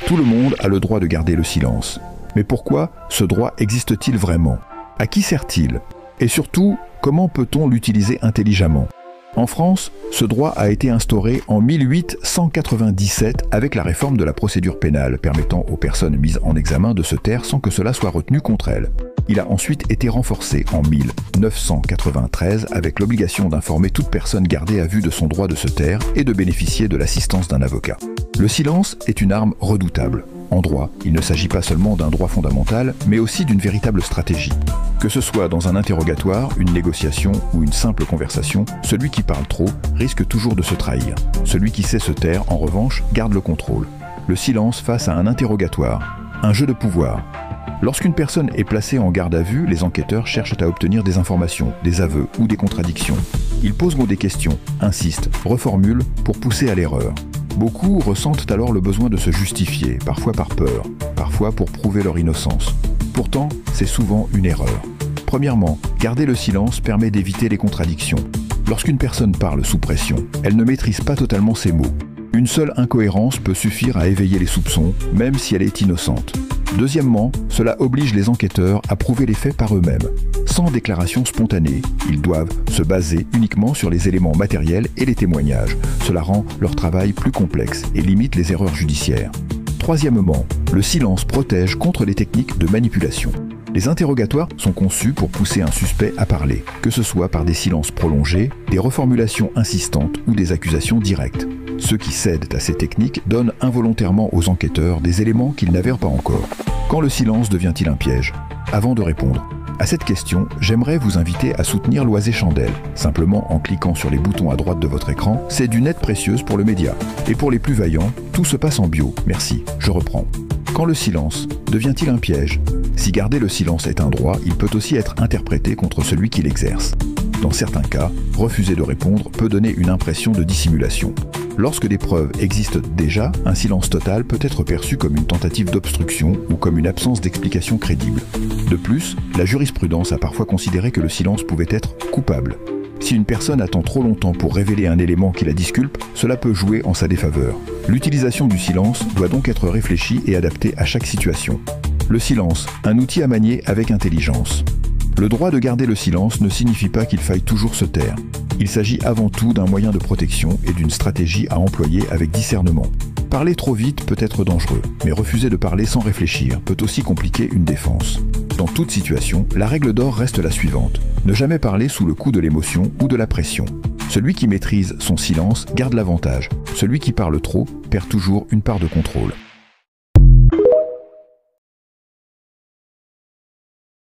Tout le monde a le droit de garder le silence. Mais pourquoi ce droit existe-t-il vraiment? À qui sert-il? Et surtout, comment peut-on l'utiliser intelligemment? En France, ce droit a été instauré en 1897 avec la réforme de la procédure pénale, permettant aux personnes mises en examen de se taire sans que cela soit retenu contre elles. Il a ensuite été renforcé en 1993 avec l'obligation d'informer toute personne gardée à vue de son droit de se taire et de bénéficier de l'assistance d'un avocat. Le silence est une arme redoutable. En droit, il ne s'agit pas seulement d'un droit fondamental, mais aussi d'une véritable stratégie. Que ce soit dans un interrogatoire, une négociation ou une simple conversation, celui qui parle trop risque toujours de se trahir. Celui qui sait se taire, en revanche, garde le contrôle. Le silence face à un interrogatoire, un jeu de pouvoir. Lorsqu'une personne est placée en garde à vue, les enquêteurs cherchent à obtenir des informations, des aveux ou des contradictions. Ils poseront des questions, insistent, reformulent pour pousser à l'erreur. Beaucoup ressentent alors le besoin de se justifier, parfois par peur, parfois pour prouver leur innocence. Pourtant, c'est souvent une erreur. Premièrement, garder le silence permet d'éviter les contradictions. Lorsqu'une personne parle sous pression, elle ne maîtrise pas totalement ses mots. Une seule incohérence peut suffire à éveiller les soupçons, même si elle est innocente. Deuxièmement, cela oblige les enquêteurs à prouver les faits par eux-mêmes. Sans déclaration spontanée, ils doivent se baser uniquement sur les éléments matériels et les témoignages. Cela rend leur travail plus complexe et limite les erreurs judiciaires. Troisièmement, le silence protège contre les techniques de manipulation. Les interrogatoires sont conçus pour pousser un suspect à parler, que ce soit par des silences prolongés, des reformulations insistantes ou des accusations directes. Ceux qui cèdent à ces techniques donnent involontairement aux enquêteurs des éléments qu'ils n'avaient pas encore. Quand le silence devient-il un piège? Avant de répondre à cette question, j'aimerais vous inviter à soutenir Loisé Chandelle. Simplement en cliquant sur les boutons à droite de votre écran, c'est d'une aide précieuse pour le média. Et pour les plus vaillants, tout se passe en bio. Merci, je reprends. Quand le silence devient-il un piège? Si garder le silence est un droit, il peut aussi être interprété contre celui qui l'exerce. Dans certains cas, refuser de répondre peut donner une impression de dissimulation. Lorsque des preuves existent déjà, un silence total peut être perçu comme une tentative d'obstruction ou comme une absence d'explication crédible. De plus, la jurisprudence a parfois considéré que le silence pouvait être coupable. Si une personne attend trop longtemps pour révéler un élément qui la disculpe, cela peut jouer en sa défaveur. L'utilisation du silence doit donc être réfléchie et adaptée à chaque situation. Le silence, un outil à manier avec intelligence. Le droit de garder le silence ne signifie pas qu'il faille toujours se taire. Il s'agit avant tout d'un moyen de protection et d'une stratégie à employer avec discernement. Parler trop vite peut être dangereux, mais refuser de parler sans réfléchir peut aussi compliquer une défense. Dans toute situation, la règle d'or reste la suivante. Ne jamais parler sous le coup de l'émotion ou de la pression. Celui qui maîtrise son silence garde l'avantage. Celui qui parle trop perd toujours une part de contrôle.